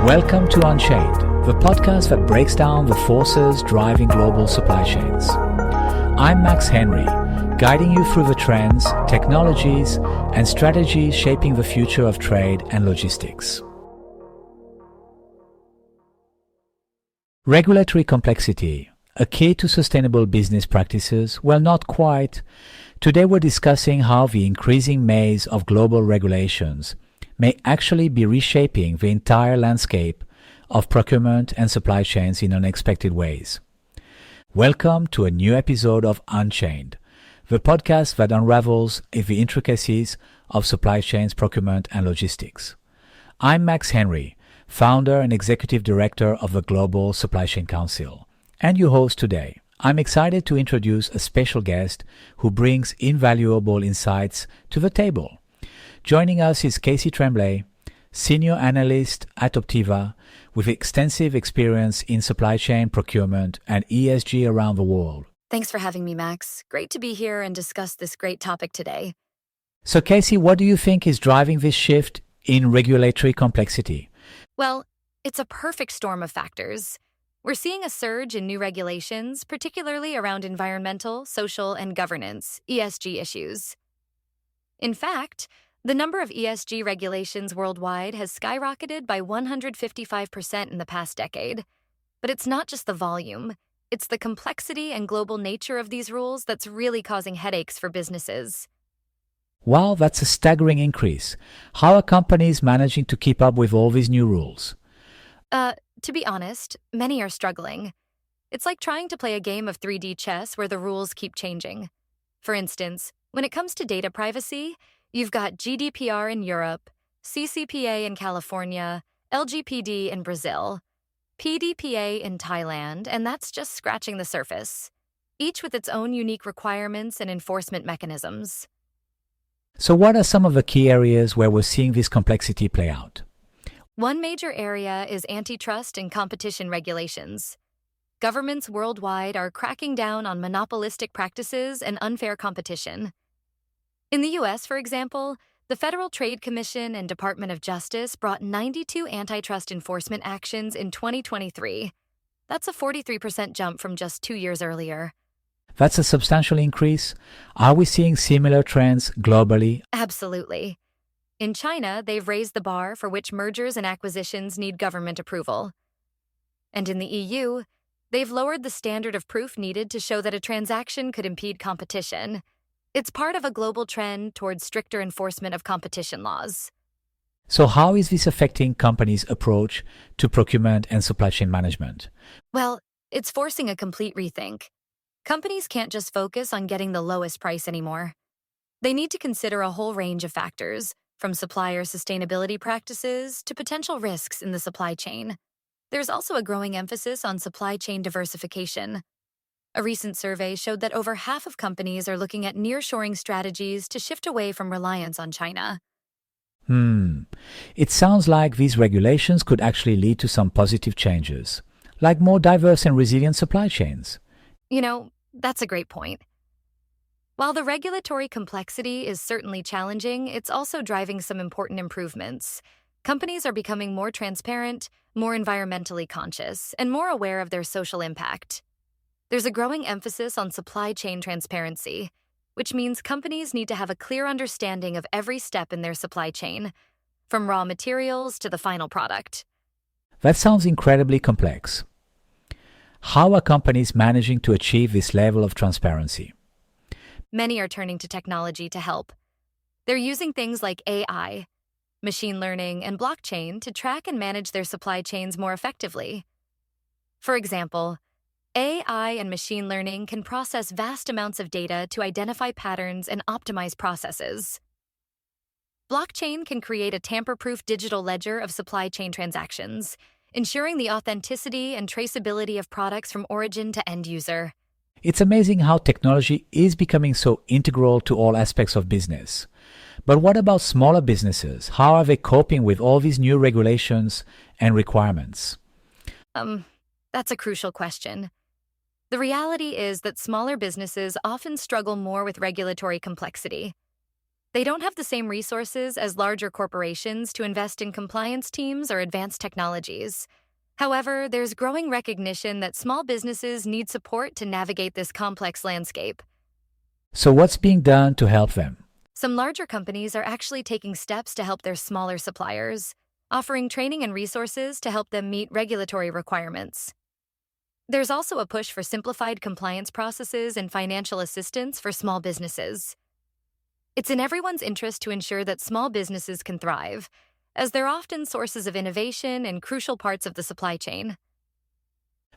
Welcome to Unchained, the podcast that breaks down the forces driving global supply chains. I'm Max Henry, guiding you through the trends, technologies, and strategies shaping the future of trade and logistics. Regulatory complexity, a key to sustainable business practices? Well, not quite. Today we're discussing how the increasing maze of global regulations may actually be reshaping the entire landscape of procurement and supply chains in unexpected ways. Welcome to a new episode of Unchained, the podcast that unravels the intricacies of supply chains, procurement, and logistics. I'm Max Henry, founder and executive director of the Global Supply Chain Council, and your host today. I'm excited to introduce a special guest who brings invaluable insights to the table. Joining us is Casey Tremblay, senior analyst at Optiva, with extensive experience in supply chain, procurement, and ESG around the world. Thanks for having me, Max. Great to be here and discuss this great topic today. So, Casey, what do you think is driving this shift in regulatory complexity? Well, it's a perfect storm of factors. We're seeing a surge in new regulations, particularly around environmental, social, and governance, ESG issues. In fact, the number of ESG regulations worldwide has skyrocketed by 155% in the past decade. But it's not just the volume, it's the complexity and global nature of these rules that's really causing headaches for businesses. Wow, that's a staggering increase. How are companies managing to keep up with all these new rules? To be honest, many are struggling. It's like trying to play a game of 3D chess where the rules keep changing. For instance, when it comes to data privacy, you've got GDPR in Europe, CCPA in California, LGPD in Brazil, PDPA in Thailand, and that's just scratching the surface, each with its own unique requirements and enforcement mechanisms. So what are some of the key areas where we're seeing this complexity play out? One major area is antitrust and competition regulations. Governments worldwide are cracking down on monopolistic practices and unfair competition. In the U.S., for example, the Federal Trade Commission and Department of Justice brought 92 antitrust enforcement actions in 2023. That's a 43% jump from just 2 years earlier. That's a substantial increase. Are we seeing similar trends globally? Absolutely. In China, they've raised the bar for which mergers and acquisitions need government approval. And in the EU, they've lowered the standard of proof needed to show that a transaction could impede competition. It's part of a global trend towards stricter enforcement of competition laws. So how is this affecting companies' approach to procurement and supply chain management? Well, it's forcing a complete rethink. Companies can't just focus on getting the lowest price anymore. They need to consider a whole range of factors, from supplier sustainability practices to potential risks in the supply chain. There's also a growing emphasis on supply chain diversification. A recent survey showed that over half of companies are looking at nearshoring strategies to shift away from reliance on China. It sounds like these regulations could actually lead to some positive changes, like more diverse and resilient supply chains. That's a great point. While the regulatory complexity is certainly challenging, it's also driving some important improvements. Companies are becoming more transparent, more environmentally conscious, and more aware of their social impact. There's a growing emphasis on supply chain transparency, which means companies need to have a clear understanding of every step in their supply chain, from raw materials to the final product. That sounds incredibly complex. How are companies managing to achieve this level of transparency? Many are turning to technology to help. They're using things like AI, machine learning, and blockchain to track and manage their supply chains more effectively. For example, AI and machine learning can process vast amounts of data to identify patterns and optimize processes. Blockchain can create a tamper-proof digital ledger of supply chain transactions, ensuring the authenticity and traceability of products from origin to end user. It's amazing how technology is becoming so integral to all aspects of business. But what about smaller businesses? How are they coping with all these new regulations and requirements? That's a crucial question. The reality is that smaller businesses often struggle more with regulatory complexity. They don't have the same resources as larger corporations to invest in compliance teams or advanced technologies. However, there's growing recognition that small businesses need support to navigate this complex landscape. So what's being done to help them? Some larger companies are actually taking steps to help their smaller suppliers, offering training and resources to help them meet regulatory requirements. There's also a push for simplified compliance processes and financial assistance for small businesses. It's in everyone's interest to ensure that small businesses can thrive, as they're often sources of innovation and crucial parts of the supply chain.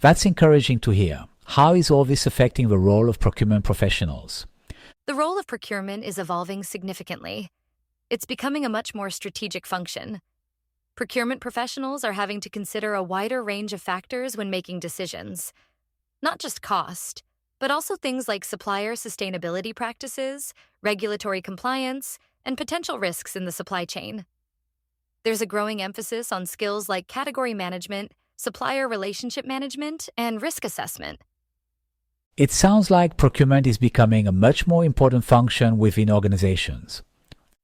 That's encouraging to hear. How is all this affecting the role of procurement professionals? The role of procurement is evolving significantly. It's becoming a much more strategic function. Procurement professionals are having to consider a wider range of factors when making decisions, not just cost, but also things like supplier sustainability practices, regulatory compliance, and potential risks in the supply chain. There's a growing emphasis on skills like category management, supplier relationship management, and risk assessment. It sounds like procurement is becoming a much more important function within organizations.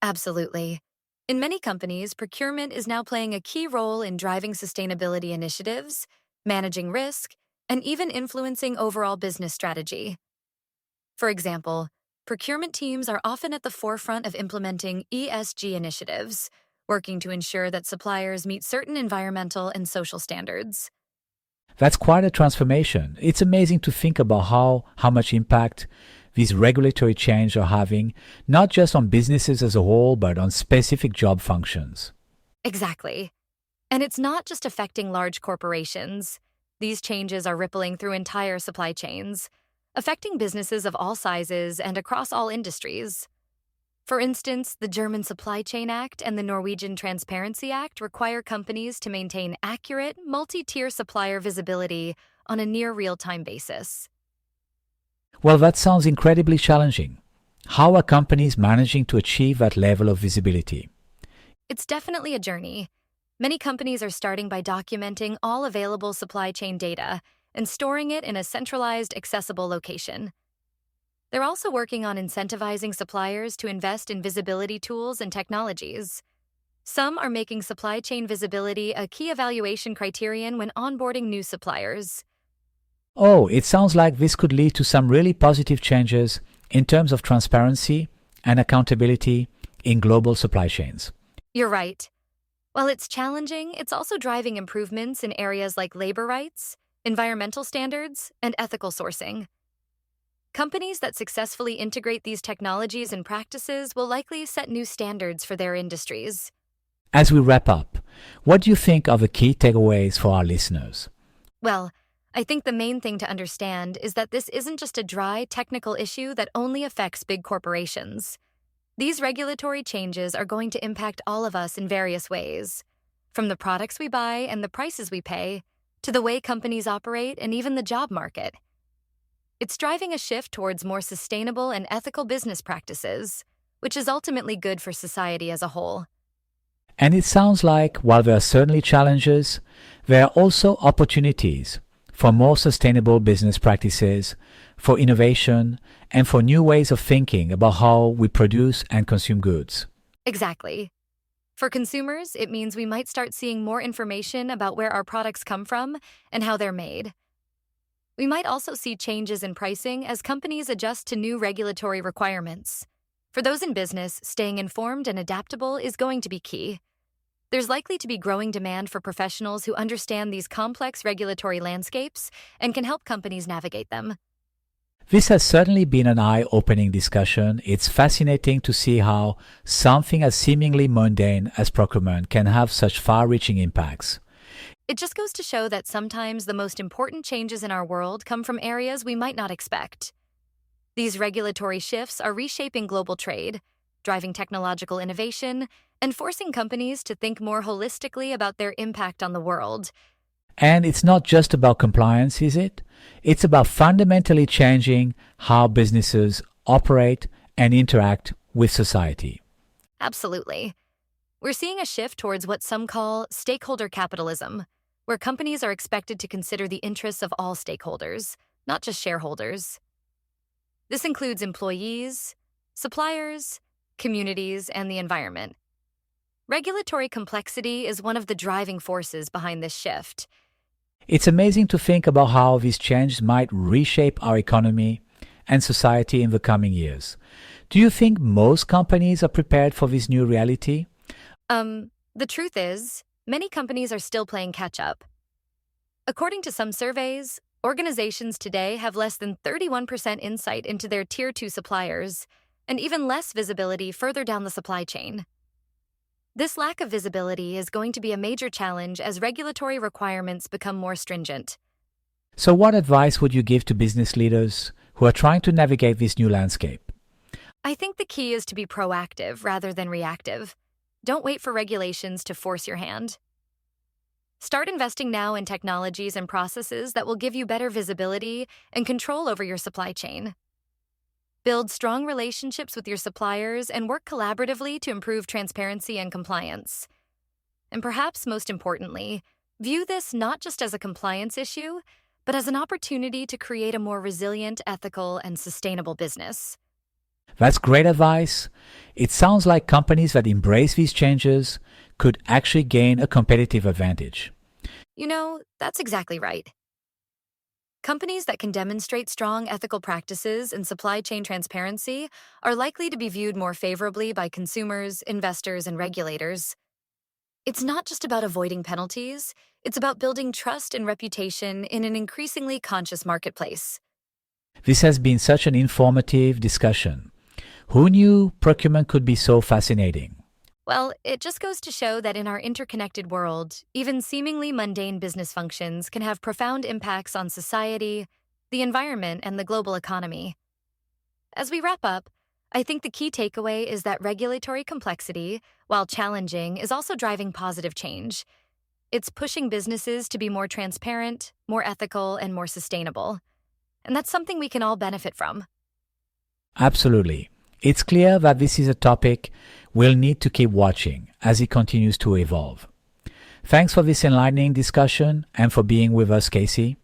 Absolutely. In many companies, procurement is now playing a key role in driving sustainability initiatives, managing risk, and even influencing overall business strategy. For example, procurement teams are often at the forefront of implementing ESG initiatives, working to ensure that suppliers meet certain environmental and social standards. That's quite a transformation. It's amazing to think about how much impact these regulatory changes are having, not just on businesses as a whole, but on specific job functions. Exactly. And it's not just affecting large corporations. These changes are rippling through entire supply chains, affecting businesses of all sizes and across all industries. For instance, the German Supply Chain Act and the Norwegian Transparency Act require companies to maintain accurate, multi-tier supplier visibility on a near real-time basis. Well, that sounds incredibly challenging. How are companies managing to achieve that level of visibility? It's definitely a journey. Many companies are starting by documenting all available supply chain data and storing it in a centralized, accessible location. They're also working on incentivizing suppliers to invest in visibility tools and technologies. Some are making supply chain visibility a key evaluation criterion when onboarding new suppliers. Oh, it sounds like this could lead to some really positive changes in terms of transparency and accountability in global supply chains. You're right. While it's challenging, it's also driving improvements in areas like labor rights, environmental standards, and ethical sourcing. Companies that successfully integrate these technologies and practices will likely set new standards for their industries. As we wrap up, what do you think are the key takeaways for our listeners? Well, I think the main thing to understand is that this isn't just a dry, technical issue that only affects big corporations. These regulatory changes are going to impact all of us in various ways, from the products we buy and the prices we pay, to the way companies operate and even the job market. It's driving a shift towards more sustainable and ethical business practices, which is ultimately good for society as a whole. And it sounds like while there are certainly challenges, there are also opportunities for more sustainable business practices, for innovation, and for new ways of thinking about how we produce and consume goods. Exactly. For consumers, it means we might start seeing more information about where our products come from and how they're made. We might also see changes in pricing as companies adjust to new regulatory requirements. For those in business, staying informed and adaptable is going to be key. There's likely to be growing demand for professionals who understand these complex regulatory landscapes and can help companies navigate them. This has certainly been an eye-opening discussion. It's fascinating to see how something as seemingly mundane as procurement can have such far-reaching impacts. It just goes to show that sometimes the most important changes in our world come from areas we might not expect. These regulatory shifts are reshaping global trade, driving technological innovation, and forcing companies to think more holistically about their impact on the world. And it's not just about compliance, is it? It's about fundamentally changing how businesses operate and interact with society. Absolutely. We're seeing a shift towards what some call stakeholder capitalism, where companies are expected to consider the interests of all stakeholders, not just shareholders. This includes employees, suppliers, communities, and the environment. Regulatory complexity is one of the driving forces behind this shift. It's amazing to think about how these changes might reshape our economy and society in the coming years. Do you think most companies are prepared for this new reality? The truth is, many companies are still playing catch-up. According to some surveys, organizations today have less than 31% insight into their Tier 2 suppliers, and even less visibility further down the supply chain. This lack of visibility is going to be a major challenge as regulatory requirements become more stringent. So what advice would you give to business leaders who are trying to navigate this new landscape? I think the key is to be proactive rather than reactive. Don't wait for regulations to force your hand. Start investing now in technologies and processes that will give you better visibility and control over your supply chain. Build strong relationships with your suppliers and work collaboratively to improve transparency and compliance. And perhaps most importantly, view this not just as a compliance issue, but as an opportunity to create a more resilient, ethical, and sustainable business. That's great advice. It sounds like companies that embrace these changes could actually gain a competitive advantage. That's exactly right. Companies that can demonstrate strong ethical practices and supply chain transparency are likely to be viewed more favorably by consumers, investors, and regulators. It's not just about avoiding penalties, it's about building trust and reputation in an increasingly conscious marketplace. This has been such an informative discussion. Who knew procurement could be so fascinating? Well, it just goes to show that in our interconnected world, even seemingly mundane business functions can have profound impacts on society, the environment, and the global economy. As we wrap up, I think the key takeaway is that regulatory complexity, while challenging, is also driving positive change. It's pushing businesses to be more transparent, more ethical, and more sustainable. And that's something we can all benefit from. Absolutely. It's clear that this is a topic we'll need to keep watching as it continues to evolve. Thanks for this enlightening discussion and for being with us, Casey.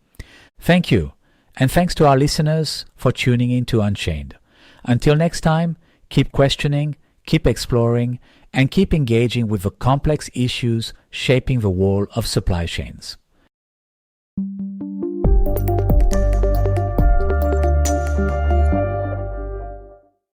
Thank you, and thanks to our listeners for tuning in to Unchained. Until next time, keep questioning, keep exploring, and keep engaging with the complex issues shaping the world of supply chains.